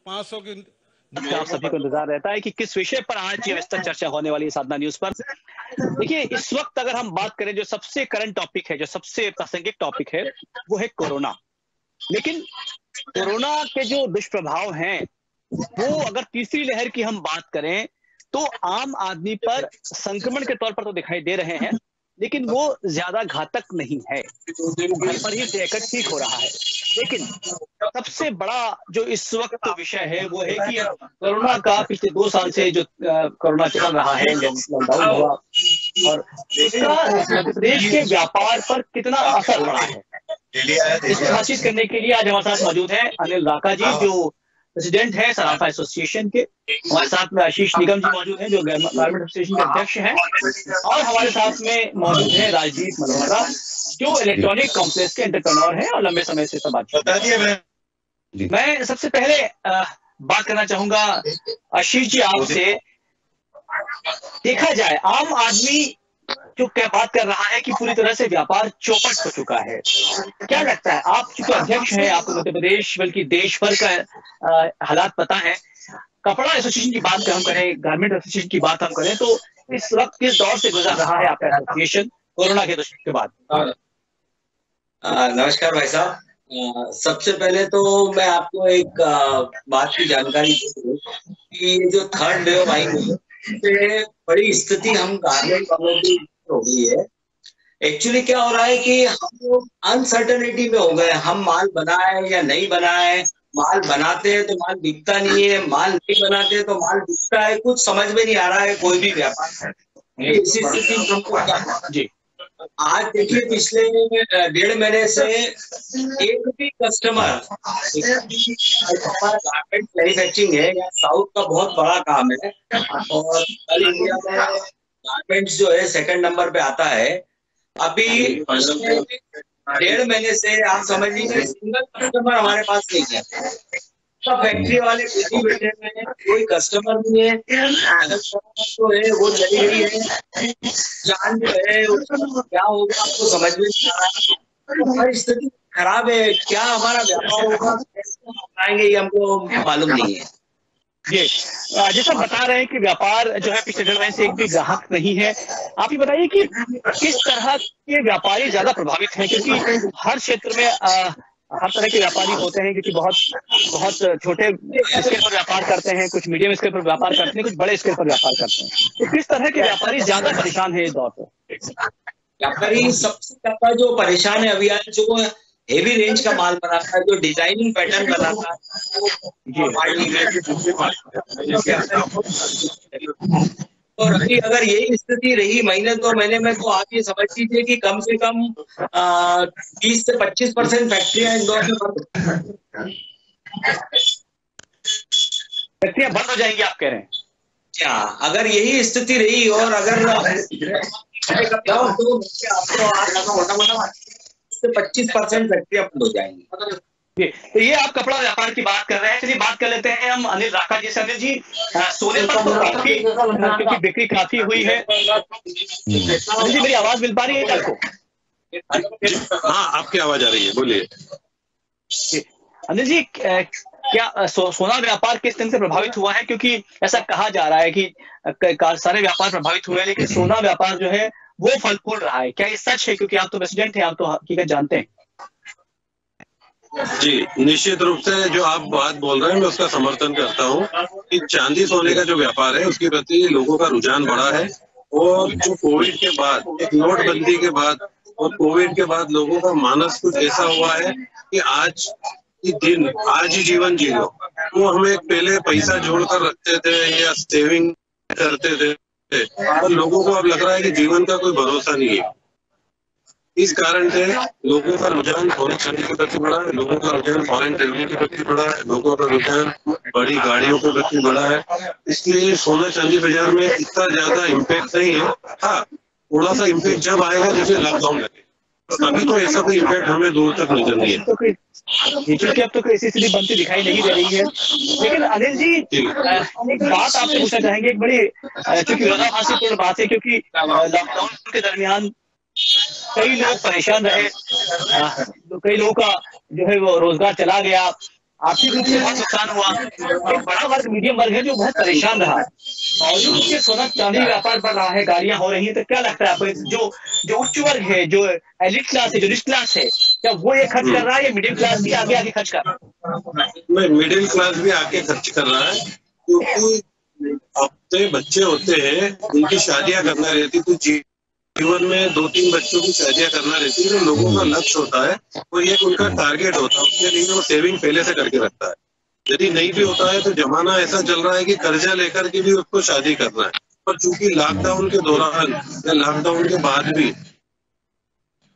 500 की। आप सभी को इंतजार रहता है कि किस विषय पर आज ये विस्तृत चर्चा होने वाली है साधना न्यूज पर। देखिए, इस वक्त अगर हम बात करें, जो सबसे करंट टॉपिक है, जो सबसे प्रासंगिक टॉपिक है, वो है कोरोना। लेकिन कोरोना के जो दुष्प्रभाव हैं, वो अगर तीसरी लहर की हम बात करें तो आम आदमी पर संक्रमण के तौर पर तो दिखाई दे रहे हैं, लेकिन वो ज्यादा घातक नहीं है। घर पर ही रहकर ठीक हो रहा है। लेकिन सबसे बड़ा जो इस वक्त विषय है वो है कि कोरोना का पिछले 2 साल से जो कोरोना चल रहा है, लॉकडाउन हुआ, और इसका मध्य प्रदेश के व्यापार पर कितना असर पड़ा है, इस पर बातचीत करने के लिए आज हमारे साथ मौजूद है अनिल राका जी, जो प्रेसिडेंट है सराफा एसोसिएशन के। हमारे साथ में आशीष निगम जी मौजूद हैं, जो गारमेंट एसोसिएशन के अध्यक्ष हैं, और हमारे साथ में मौजूद है राजदीप मल्होत्रा, जो इलेक्ट्रॉनिक कॉम्प्लेक्स के एंटरप्रेन्योर हैं और लंबे समय से सब बात। मैं सबसे पहले बात करना चाहूंगा आशीष जी आपसे। देखा जाए, आम आदमी जो क्या बात कर रहा है कि पूरी तरह से व्यापार चौपट हो चुका है। क्या लगता है, आप चूंकि अध्यक्ष हैं, आपको मध्य प्रदेश बल्कि देश भर का हालात पता है। कपड़ा एसोसिएशन की बात हम करें, गारमेंट एसोसिएशन की बात हम करें, तो इस वक्त किस दौर से गुजर रहा है आपका एसोसिएशन कोरोना के दुष्प्रभाव के बाद? नमस्कार भाई साहब। सबसे पहले तो मैं आपको एक बात की जानकारी दूं कि ये जो थर्ड वेव आई है, इससे बड़ी स्थिति हम गारमेंट वालों की हो गई है। एक्चुअली क्या हो रहा है कि हम लोग अनसर्टेनिटी में हो गए। हम माल बनाए या नहीं बनाए, माल बनाते हैं तो माल बिकता नहीं है, माल नहीं बनाते हैं तो माल बिकता है, कुछ समझ में नहीं आ रहा है कोई भी व्यापार। इसी स्थिति में हमको जी आज देखिए, पिछले 1.5 महीने से एक भी कस्टमर, गारमेंट मैन्युफैक्चरिंग है, साउथ का बहुत बड़ा काम है और कल इंडिया में गारमेंट्स जो है 2nd नंबर पे आता है। अभी 1.5 महीने से आप समझ लीजिए सिंगल कस्टमर हमारे पास नहीं है। सब फैक्ट्री वाले बैठे हुए हैं, कोई कस्टमर नहीं है। जो है वो चली गई है, जान जो है क्या होगा आपको समझ में नहीं आ रहा है। स्थिति खराब है, क्या हमारा व्यापार होगा, कैसे आएंगे ये हमको मालूम नहीं है। ये जैसा बता रहे हैं कि व्यापार जो है पिछले 1.5 महीने से एक भी ग्राहक नहीं है। आप ये बताइए कि किस तरह के व्यापारी ज्यादा प्रभावित हैं, क्योंकि हर क्षेत्र में हर तरह के व्यापारी होते हैं, क्योंकि बहुत छोटे स्केल पर व्यापार करते हैं, कुछ मीडियम स्केल पर व्यापार करते हैं, कुछ बड़े स्केल पर व्यापार करते हैं। तो किस तरह के व्यापारी ज्यादा परेशान है इस दौर पर? व्यापारी सबसे ज्यादा जो परेशान है अभी आज, जो हेवी रेंज का माल बनाता है, जो डिजाइनिंग पैटर्न बनाता है। और अभी अगर यही स्थिति रही महीने 2 महीने में, तो आप ये समझ लीजिए कि कम से कम 20 से 25% फैक्ट्रियां इंदौर में फैक्ट्रियां बंद हो जाएंगी, आप कह रहे हैं? क्या अगर यही स्थिति रही और अगर तो 25% फैक्ट्रियां बंद हो जाएंगी। तो ये आप कपड़ा व्यापार की बात कर रहे हैं। चलिए बात कर लेते हैं हम अनिल राका जी से। अनिल जी, सोने पर तो काफी, क्योंकि बिक्री काफी हुई है। अनिल जी, मेरी आवाज मिल पा रही है आपको? हाँ, आपकी आवाज आ रही है, बोलिए। अनिल जी, क्या सोना व्यापार किस तरह से प्रभावित हुआ है? क्योंकि ऐसा कहा जा रहा है कि सारे व्यापार प्रभावित हुए, लेकिन सोना व्यापार जो है वो फल फूल रहा है। क्या ये सच है? क्योंकि आप तो प्रेसिडेंट हैं, आप तो हकीकत जानते हैं। जी, निश्चित रूप से जो आप बात बोल रहे हैं मैं उसका समर्थन करता हूँ कि चांदी सोने का जो व्यापार है उसके प्रति लोगों का रुझान बढ़ा है। और जो कोविड के बाद, एक नोटबंदी के बाद और कोविड के बाद लोगों का मानस कुछ ऐसा हुआ है कि आज ही जीवन जी लो। वो हमें पहले पैसा जोड़ कर रखते थे या सेविंग करते थे, और लोगों को अब लग रहा है कि जीवन का कोई भरोसा नहीं है। इस कारण से लोगों का रुझान सोने चांदी के प्रति बढ़ा है, लोगों का रुझान फॉरेन ट्रेवलिंग के प्रति बढ़ा है, लोगों का रुझान बड़ी गाड़ियों के प्रति बढ़ा है। इसलिए सोना चांदी बाजार में इतना ज्यादा इम्पैक्ट नहीं है। हाँ, थोड़ा सा इम्पैक्ट जब आएगा जैसे लॉकडाउन लगे, अभी तो ऐसा कोई इम्पैक्ट हमें दूर तक नजर नहीं है, क्योंकि अब तो कोई स्थिति बनती दिखाई नहीं दे रही है। लेकिन अनिल जी, एक बात आपसे पूछना चाहेंगे, एक बड़ी चूंकि विरोधाभासीपूर्ण बात है, क्योंकि लॉकडाउन के दरमियान कई लोग परेशान रहे, कई लोगों का जो है वो रोजगार चला गया, आर्थिक रूप से बहुत नुकसान हुआ। एक बड़ा वर्ग, मीडियम वर्ग है जो बहुत परेशान रहा। बावजूद उसके सोना चांदी व्यापार बढ़ रहा है, गाड़ियां हो रही है, तो क्या लगता है आपको जो उच्च वर्ग है, जो एलिट क्लास है, जो रिच क्लास है, क्या वो ये खर्च कर रहा है या मिडिल क्लास भी आगे आगे खर्च कर रहा है? मिडिल क्लास भी आके खर्च कर रहा है, क्योंकि अपने बच्चे होते हैं, उनकी शादियां करना रहती, तो जीवन में 2-3 बच्चों की शादियां करना रहती है, तो लोगों का लक्ष्य होता है और ये उनका टारगेट होता है, उसके लिए वो सेविंग पहले से करके रखता है। यदि नहीं भी होता है तो जमाना ऐसा चल रहा है कि कर्जा लेकर के भी उसको शादी करना है। पर चूंकि लॉकडाउन के दौरान या लॉकडाउन के बाद भी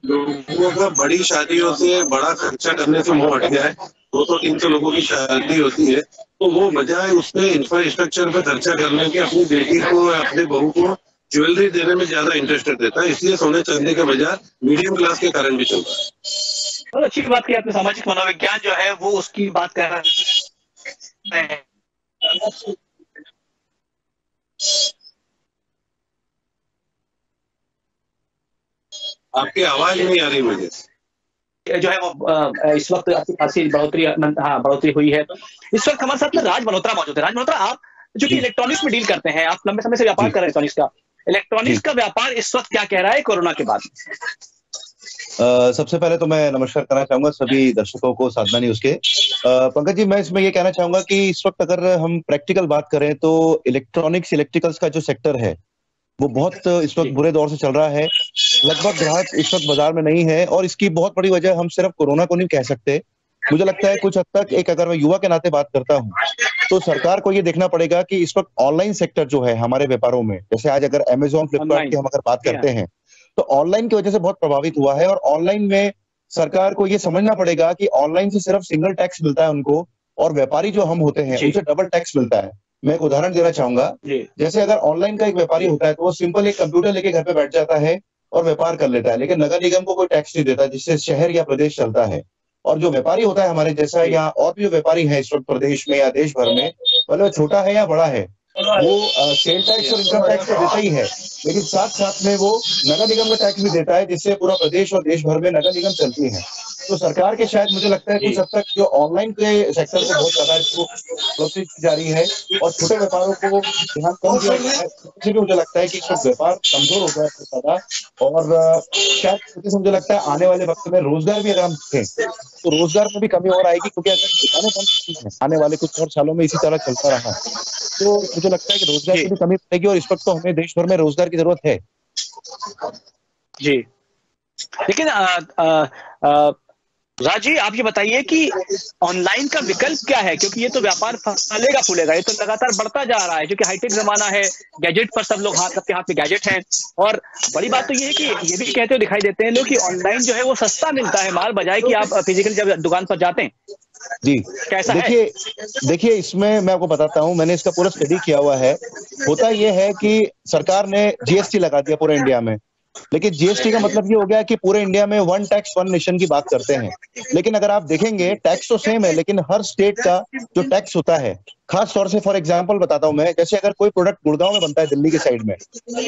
लोगों का बड़ी शादियों से, बड़ा खर्चा करने से मुंह हट गया है। 200-300 लोगों की शादी होती है, तो वो बजाय उसमें इंफ्रास्ट्रक्चर पे खर्चा करने के अपनी बेटी को या अपने बहू को ज्वेलरी देने में ज्यादा इंटरेस्टेड रहता है, इसलिए सोने चांदी का बाजार मीडियम क्लास के कारण भी चल रहा है। बहुत अच्छी बात की आपने, सामाजिक मनोविज्ञान जो है वो उसकी बात कर रहे हैं। आपकी आवाज नहीं आ रही मुझे। जो है वो इस वक्त अच्छी खासी बढ़ोतरी हुई है। इस वक्त हमारे साथ में राज मल्होत्रा मौजूद है। राज मल्होत्रा, आप जो कि इलेक्ट्रॉनिक्स में डील करते हैं, आप लंबे समय से व्यापार कर रहे हैं इलेक्ट्रॉनिक्स का व्यापार इस वक्त क्या कह रहा है कोरोना के बाद? सबसे पहले तो मैं नमस्कार करना चाहूंगा सभी दर्शकों को साधना न्यूज के। पंकज जी, मैं इसमें ये कहना चाहूंगा कि इस वक्त अगर हम प्रैक्टिकल बात करें तो इलेक्ट्रिकल्स का जो सेक्टर है वो बहुत इस वक्त बुरे दौर से चल रहा है। लगभग ग्राहक इस वक्त बाजार में नहीं है और इसकी बहुत बड़ी वजह हम सिर्फ कोरोना को नहीं कह सकते। मुझे लगता है कुछ हद तक अगर मैं युवा के नाते बात करता हूँ तो सरकार को ये देखना पड़ेगा कि इस वक्त ऑनलाइन सेक्टर जो है हमारे व्यापारों में, जैसे आज अगर अमेजोन, फ्लिपकार्ट की हम अगर बात करते हैं तो ऑनलाइन की वजह से बहुत प्रभावित हुआ है। और ऑनलाइन में सरकार को ये समझना पड़ेगा कि ऑनलाइन से सिर्फ सिंगल टैक्स मिलता है उनको, और व्यापारी जो हम होते हैं उनसे डबल टैक्स मिलता है। मैं एक उदाहरण देना चाहूंगा, जैसे अगर ऑनलाइन का एक व्यापारी होता है तो वो सिंपल एक कंप्यूटर लेके घर पे बैठ जाता है और व्यापार कर लेता है, लेकिन नगर निगम को कोई टैक्स नहीं देता, जिससे शहर या प्रदेश चलता है। और जो व्यापारी होता है हमारे जैसा, या और भी जो व्यापारी है इस वक्त प्रदेश में या देश भर में, मतलब छोटा है या बड़ा है, वो सेल टैक्स और इनकम टैक्स तो देता ही है, लेकिन साथ साथ में वो नगर निगम का टैक्स भी देता है, जिससे पूरा प्रदेश और देश भर में नगर निगम चलती है। तो सरकार के शायद मुझे लगता है कुछ हद तक जो ऑनलाइन के सेक्टर को बहुत ज्यादा इसको प्रोत्साहित की जा रही है और छोटे व्यापारों को ध्यान कम दिया गया है, इसलिए मुझे लगता है कि इसका व्यापार कमजोर हो गया है ज्यादा। और शायद मुझे लगता है आने वाले वक्त में रोजगार भी अगर हम देखें तो रोजगार में भी कमी और आएगी, क्योंकि अगर दुकानें बंद हैं आने वाले कुछ और सालों में इसी तरह चलता रहा तो मुझे लगता है कि रोजगार की भी कमी पड़ेगी, और इस वक्त तो हमें देश भर में रोजगार की जरूरत है। जी, लेकिन राज जी, आप ये बताइए कि ऑनलाइन का विकल्प क्या है, क्योंकि ये तो व्यापार फलेगा फूलेगा, ये तो लगातार बढ़ता जा रहा है, क्योंकि हाईटेक जमाना है, गैजेट पर सब लोग सबके हाथ में गैजेट हैं। और बड़ी बात तो ये है कि ये भी कहते हुए दिखाई देते हैं लोग कि ऑनलाइन जो है वो सस्ता मिलता है माल, बजाय कि आप फिजिकली जब दुकान पर जाते हैं। जी, कैसा देखिए इसमें मैं आपको बताता हूँ, मैंने इसका पूरा स्टडी किया हुआ है। होता ये है कि सरकार ने जीएसटी लगा दिया पूरे इंडिया में, लेकिन जीएसटी का मतलब ये हो गया कि पूरे इंडिया में वन टैक्स वन नेशन की बात करते हैं। लेकिन अगर आप देखेंगे टैक्स तो सेम है, लेकिन हर स्टेट का जो टैक्स होता है, खास तौर से फॉर एग्जांपल बताता हूं मैं, जैसे अगर कोई प्रोडक्ट गुड़गांव में बनता है दिल्ली के साइड में,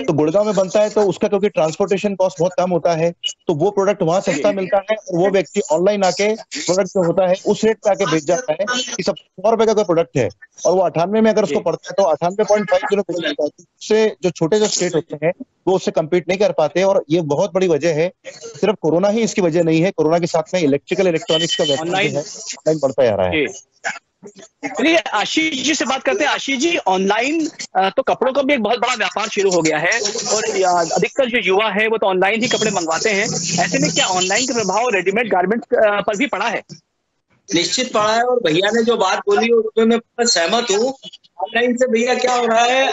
तो गुड़गांव में बनता है तो उसका क्योंकि ट्रांसपोर्टेशन कॉस्ट बहुत कम होता है तो वो प्रोडक्ट वहां सस्ता मिलता है, और वो व्यक्ति ऑनलाइन आके प्रोडक्ट जो होता है उस रेट पे आके बेच जाता है कि सब 100 रुपए का कोई प्रोडक्ट है और वो 98 में अगर उसको पड़ता है तो 98.50 बेच जाता है। उससे जो छोटे जो स्टेट होते हैं वो उससे कम्पीट नहीं कर पाते, और ये बहुत बड़ी वजह है। सिर्फ कोरोना ही इसकी वजह नहीं है, कोरोना के साथ में इलेक्ट्रॉनिक्स का ऑनलाइन बढ़ता जा रहा है। चलिए आशीष जी से बात करते हैं। आशीष जी, ऑनलाइन तो कपड़ों का भी एक बहुत बड़ा व्यापार शुरू हो गया है और अधिकतर जो युवा है वो तो ऑनलाइन ही कपड़े मंगवाते हैं। ऐसे में क्या ऑनलाइन का प्रभाव रेडीमेड गारमेंट्स पर भी पड़ा है? निश्चित पड़ा है, और भैया ने जो बात बोली उसमें मैं पूरा सहमत हूँ। ऑनलाइन से भैया क्या हो रहा है,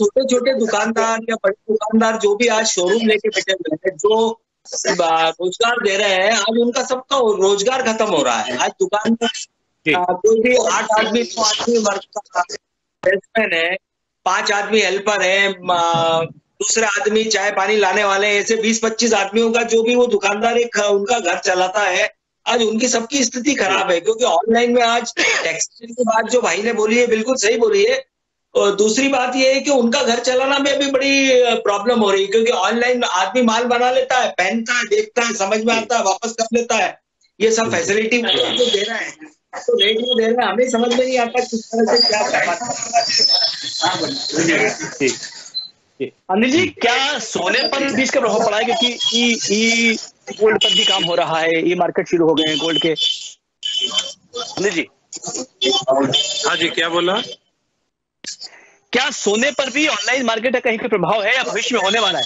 छोटे छोटे दुकानदार या बड़े दुकानदार जो भी आज शोरूम लेके बैठे हुए हैं, जो रोजगार दे रहे हैं, आज उनका सबका रोजगार खत्म हो रहा है। आज दुकान में कोई भी 8 आदमी 9 आदमी वर्कमैन है, 5 आदमी हेल्पर है, दूसरा आदमी चाय पानी लाने वाले, ऐसे 20-25 आदमियों का जो भी वो दुकानदार एक उनका घर चलाता है, आज उनकी सबकी स्थिति खराब है। क्योंकि ऑनलाइन में आज टैक्सेशन की बात जो भाई ने बोली है बिल्कुल सही बोली है। और दूसरी बात ये है कि उनका घर चलाना में भी बड़ी प्रॉब्लम हो रही है, क्योंकि ऑनलाइन आदमी माल बना लेता है, पहनता है, देखता है, समझ में आता है, वापस कर लेता है। ये सब फैसिलिटी जो दे रहे हैं, तो रेट वो दे रहे हैं, हमें समझ में नहीं आता किस तरह से क्या अनिल जी, क्या सोने पर भी इसका प्रभाव पड़ा है? क्योंकि ई गोल्ड पर भी काम हो रहा है, ई मार्केट शुरू हो गए हैं गोल्ड के। अनिल जी, हाँ जी, क्या बोला? क्या सोने पर भी ऑनलाइन मार्केट का कहीं का प्रभाव है या भविष्य में होने वाला है?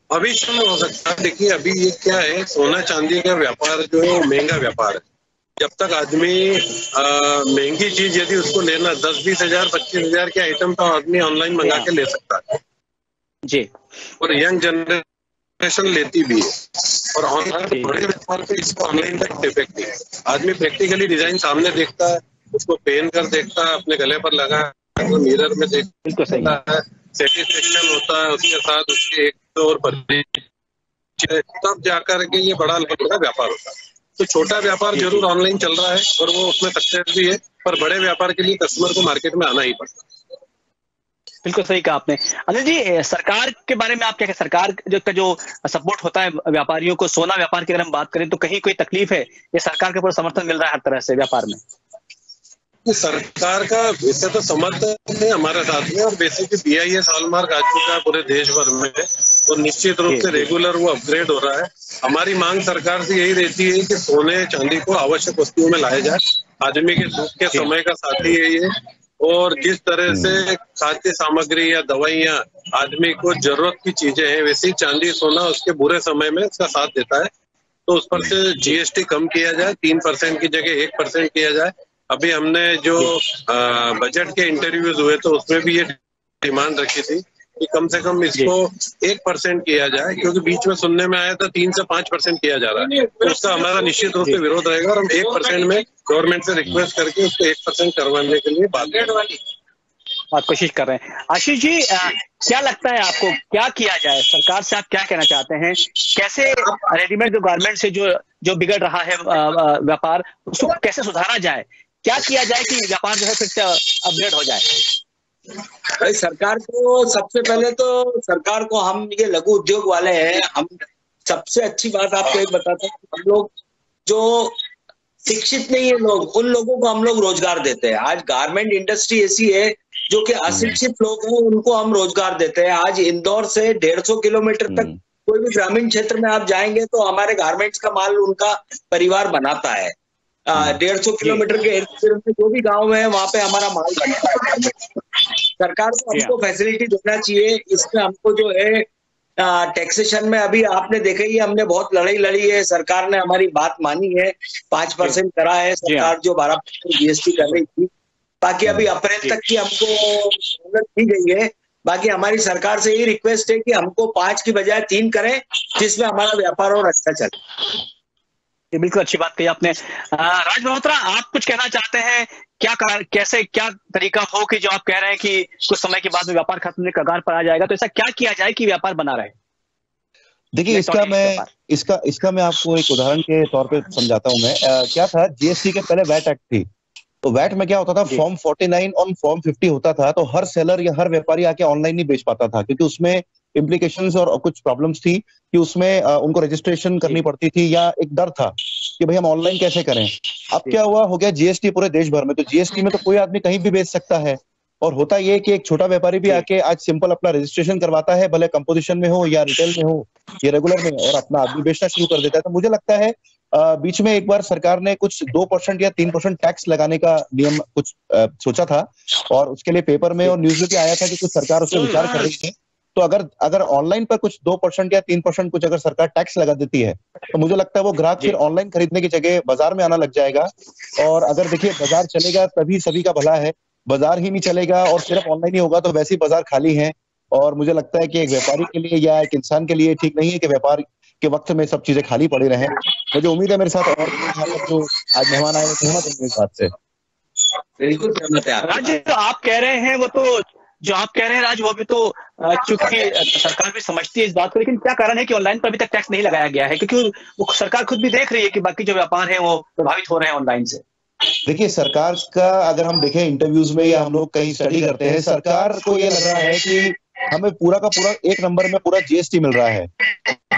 भविष्य में हो सकता है। देखिए, अभी ये क्या है, सोना चांदी का व्यापार जो है वो महंगा व्यापार है। जब तक आदमी महंगी चीज यदि उसको लेना 10-20 हजार 25 हजार के आइटम तो आदमी ऑनलाइन मंगा के ले सकता है जी, और यंग जनरेशन लेती भी है। और ऑनलाइन बड़े व्यापार पे इसका ऑनलाइन का इफेक्ट है। आदमी प्रैक्टिकली डिजाइन सामने देखता है, उसको पहन कर देखता है, अपने गले पर लगा तो मिरर में देखता है, सेटिस्फेक्शन होता है, उसके साथ उसके एक और परिचय, तब जाकर के ये बड़ा व्यापार होता है। तो छोटा व्यापार जरूर ऑनलाइन चल रहा है और वो उसमें सक्सेस भी है, पर बड़े व्यापार के लिए कस्टमर को मार्केट में आना ही पड़ता है। बिल्कुल सही कहा आपने। अनिल जी, सरकार के बारे में आप क्या कहें? सरकार जो सपोर्ट होता है व्यापारियों को, सोना व्यापार की अगर हम बात करें तो कहीं कोई तकलीफ है या सरकार के पूरा समर्थन मिल रहा है हर तरह से व्यापार में? सरकार का वैसे तो समर्थन है हमारे साथ में, और बेसिकली BIS हॉलमार्क आ चुका है पूरे देश भर में, तो निश्चित रूप से रेगुलर वो अपग्रेड हो रहा है। हमारी मांग सरकार से यही रहती है कि सोने चांदी को आवश्यक वस्तुओं में लाया जाए। आदमी के दुख के समय का साथी है ये, और जिस तरह से खाद्य सामग्री या दवाइयाँ आदमी को जरूरत की चीजें हैं, वैसे ही चांदी सोना उसके बुरे समय में उसका साथ देता है। तो उस पर से GST कम किया जाए, 3% की जगह 1% किया जाए। अभी हमने जो बजट के इंटरव्यूज हुए तो उसमें भी ये डिमांड रखी थी कि कम से कम इसको 1% किया जाए, क्योंकि बीच में सुनने में आया था 3 से 5% किया जा रहा है। तो उसका हमारा निश्चित रूप से विरोध रहेगा और हम 1% में गवर्नमेंट से रिक्वेस्ट करके उसको 1% करवाने के लिए बात कोशिश कर रहे हैं। आशीष जी, क्या लगता है आपको, क्या किया जाए? सरकार से आप क्या कहना चाहते हैं? कैसे रेडीमेड जो गारमेंट से जो बिगड़ रहा है व्यापार, उसको कैसे सुधारा जाए? क्या किया जाए कि व्यापार जो है फिर से अपग्रेड हो जाए? भाई, सरकार को सबसे पहले तो सरकार को, हम ये लघु उद्योग वाले हैं, हम सबसे अच्छी बात आपको एक बताता हूँ, हम लोग जो शिक्षित नहीं है लोग, उन लोगों को हम लोग रोजगार देते हैं। आज गारमेंट इंडस्ट्री ऐसी है जो कि अशिक्षित लोग हैं, उनको हम रोजगार देते हैं। आज इंदौर से 150 किलोमीटर तक कोई भी ग्रामीण क्षेत्र में आप जाएंगे तो हमारे गारमेंट्स का माल उनका परिवार बनाता है। 150 किलोमीटर के इर्द-गिर्द में जो भी गांव है वहां पे हमारा माल बनता है। सरकार को हमको फैसिलिटी देना चाहिए। इसमें हमको जो है टैक्सेशन में, अभी आपने देखा ही, हमने बहुत लड़ाई लड़ी है, सरकार ने हमारी बात मानी है, 5% करा है सरकार, जो 12% GST कर रही थी। बाकी अभी अप्रैल तक की हमको सहूलत दी गई है। बाकी हमारी सरकार से यही रिक्वेस्ट है कि हमको 5 की बजाय 3 करें, जिसमें हमारा व्यापार और अच्छा चले। बिल्कुल अच्छी बात कही आपने। राज मल्होत्रा, आप कुछ कहना चाहते हैं? क्या तरीका हो कि जो आप कह रहे हैं कि कुछ समय के बाद में व्यापार खत्म होने के कगार पर आ जाएगा, तो ऐसा क्या किया जाए कि व्यापार बना रहे? देखिए, इसका मैं आपको एक उदाहरण के तौर पे समझाता हूं। मैं क्या था, GST के पहले वैट एक्ट थी, तो वैट में क्या होता था, फॉर्म 49 और फॉर्म 50 होता था, तो हर सेलर या हर व्यापारी आके ऑनलाइन नहीं बेच पाता था, क्योंकि उसमें इम्प्लीकेशंस और कुछ प्रॉब्लम्स थी कि उसमें उनको रजिस्ट्रेशन करनी पड़ती थी, या एक डर था कि भाई हम ऑनलाइन कैसे करें। अब क्या हो गया GST पूरे देश भर में, तो GST में तो कोई आदमी कहीं भी बेच सकता है। और होता ये कि एक छोटा व्यापारी भी आके आज सिंपल अपना रजिस्ट्रेशन करवाता है, भले कंपोजिशन में हो या रिटेल में हो या रेगुलर में, और अपना आदमी बेचना शुरू कर देता है। तो मुझे लगता है बीच में एक बार सरकार ने कुछ 2% या 3% टैक्स लगाने का नियम कुछ सोचा था, और उसके लिए पेपर में और न्यूज में भी आया था कि कुछ सरकार उस पर विचार कर रही है। तो अगर ऑनलाइन पर कुछ 2% या 3% कुछ अगर सरकार टैक्स लगा देती है, तो मुझे लगता है वो ग्राहक फिर ऑनलाइन खरीदने की जगह बाजार में आना लग जाएगा। और अगर देखिए, बाजार चलेगा तभी सभी का भला है, बाजार ही नहीं चलेगा और सिर्फ ऑनलाइन ही होगा तो वैसे ही बाजार खाली है। और मुझे लगता है कि एक व्यापारी के लिए या एक इंसान के लिए ठीक नहीं है कि व्यापार के वक्त में सब चीजें खाली पड़ी रहें। मुझे उम्मीद है मेरे साथ और जो आज मेहमान आए सहमत हैं इस बात से। बिल्कुल सहमत है राज, जो आप कह रहे हैं वो तो, जो आप कह रहे हैं राज, वो भी तो चूंकि सरकार भी समझती है इस बात को, लेकिन क्या कारण है कि ऑनलाइन पर अभी तक टैक्स नहीं लगाया गया है? क्योंकि वो सरकार खुद भी देख रही है कि बाकी जो व्यापार है वो प्रभावित हो रहे हैं ऑनलाइन से। देखिए, सरकार का अगर हम देखें इंटरव्यूज में या हम लोग कहीं स्टडी करते हैं, सरकार को ये लग रहा है कि हमें पूरा का पूरा एक नंबर में पूरा GST मिल रहा है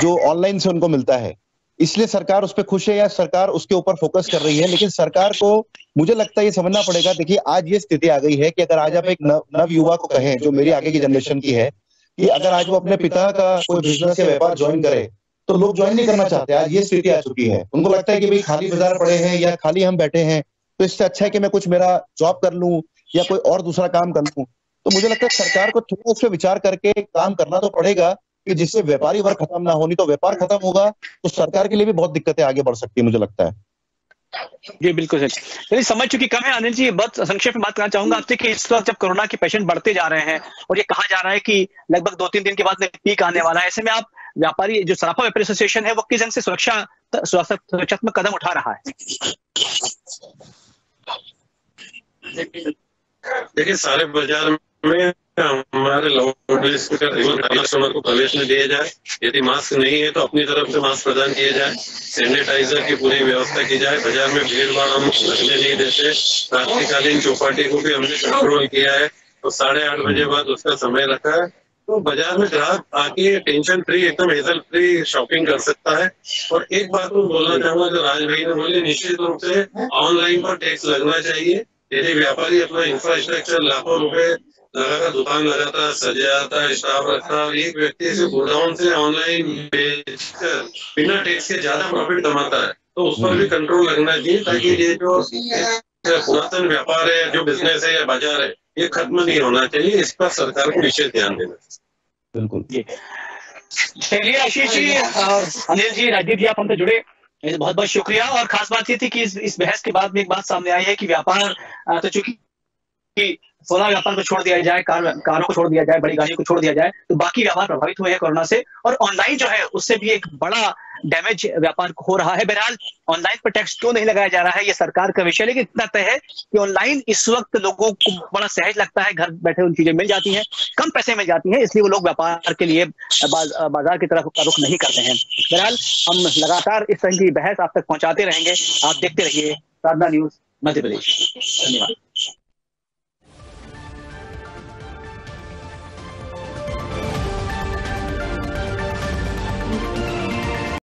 जो ऑनलाइन से उनको मिलता है। इसलिए सरकार उस पर खुश है या सरकार उसके ऊपर फोकस कर रही है। लेकिन सरकार को मुझे लगता है ये समझना पड़ेगा। देखिए आज ये स्थिति आ गई है कि अगर आज आप एक नव युवा को कहें जो मेरी आगे की जनरेशन की है कि अगर आज वो अपने पिता का कोई बिजनेस या व्यापार ज्वाइन करे तो लोग ज्वाइन नहीं करना चाहते। आज ये स्थिति आ चुकी है, उनको लगता है कि भाई खाली बाजार पड़े हैं या खाली हम बैठे हैं, तो इससे अच्छा है कि मैं कुछ मेरा जॉब कर लूं या कोई और दूसरा काम कर लूं। तो मुझे लगता है सरकार को थोड़ा उस पर विचार करके काम करना तो पड़ेगा कि जिससे व्यापारी वर्ग खत्म ना हो। नहीं तो व्यापार खत्म होगा तो सरकार के लिए भी बहुत दिक्कतें आगे बढ़ सकती है, मुझे लगता है। जी बिल्कुल सर, चलिए समय चूंकि कम है अनिल जी, बहुत संक्षेप में बात करना चाहूंगा आपसे कि इस वक्त जब कोरोना के पेशेंट बढ़ते जा रहे हैं और ये कहा जा रहा है कि लगभग 2-3 दिन के बाद में पीक आने वाला है, ऐसे में आप व्यापारी जो सराफा व्यापारी एसोसिएशन है वो किस ढंग से सुरक्षात्मक कदम उठा रहा है? देखिए सारे बाजार में हमारे कस्टमर को प्रवेश में दिया जाए। यदि मास्क नहीं है तो अपनी तरफ से मास्क प्रदान किए जाए, सैनिटाइजर की पूरी व्यवस्था की जाए। बाजार में भीड़ भाड़ हम लगने नहीं देते। रात्रिकालीन चौपाटी को भी हमने कंट्रोल किया है, तो 8:30 बजे बाद उसका समय रखा है। तो बाजार में ग्राहक आके टेंशन फ्री, एकदम हेजल फ्री शॉपिंग कर सकता है। और एक बात मैं बोलना चाहूंगा जो राज भाई ने बोली, निश्चित रूप से ऑनलाइन पर टैक्स लगना चाहिए। यदि व्यापारी अपना इंफ्रास्ट्रक्चर लाखों रुपए लगाकर दुकान लगाता, सजाता, स्टाफ रखता, एक व्यक्ति से गोडाउन से ऑनलाइन बेचकर बिना टैक्स के ज्यादा प्रॉफिट कमाता है, तो उस पर भी कंट्रोल लगना चाहिए, ताकि ये जो पुरातन व्यापार है, जो बिजनेस है या बाजार है, ये खत्म नहीं होना चाहिए। इस पर सरकार को विशेष ध्यान देना चाहिए। बिल्कुल। चलिए आशीष जी, अनिल जी, राजीव जी, आप हमसे जुड़े, बहुत बहुत शुक्रिया। और खास बात ये थी कि इस बहस के बाद में एक बात सामने आई है कि व्यापार तो चूंकि सोना व्यापार को छोड़ दिया जाए, कारों को छोड़ दिया जाए, बड़ी गाड़ियों को छोड़ दिया जाए, तो बाकी व्यापार प्रभावित हुए हैं कोरोना से। और ऑनलाइन जो है उससे भी एक बड़ा डैमेज व्यापार को हो रहा है। बहरहाल ऑनलाइन पर टैक्स क्यों नहीं लगाया जा रहा है ये सरकार का विषय, लेकिन इतना तय है कि ऑनलाइन इस वक्त लोगों को बड़ा सहज लगता है, घर बैठे उन चीजें मिल जाती हैं, कम पैसे मिल जाती हैं, इसलिए वो लोग व्यापार के लिए बाजार की तरफ रुख नहीं करते हैं। बहरहाल हम लगातार इस तरह की बहस आप तक पहुंचाते रहेंगे। आप देखते रहिए साधना न्यूज मध्य प्रदेश। धन्यवाद।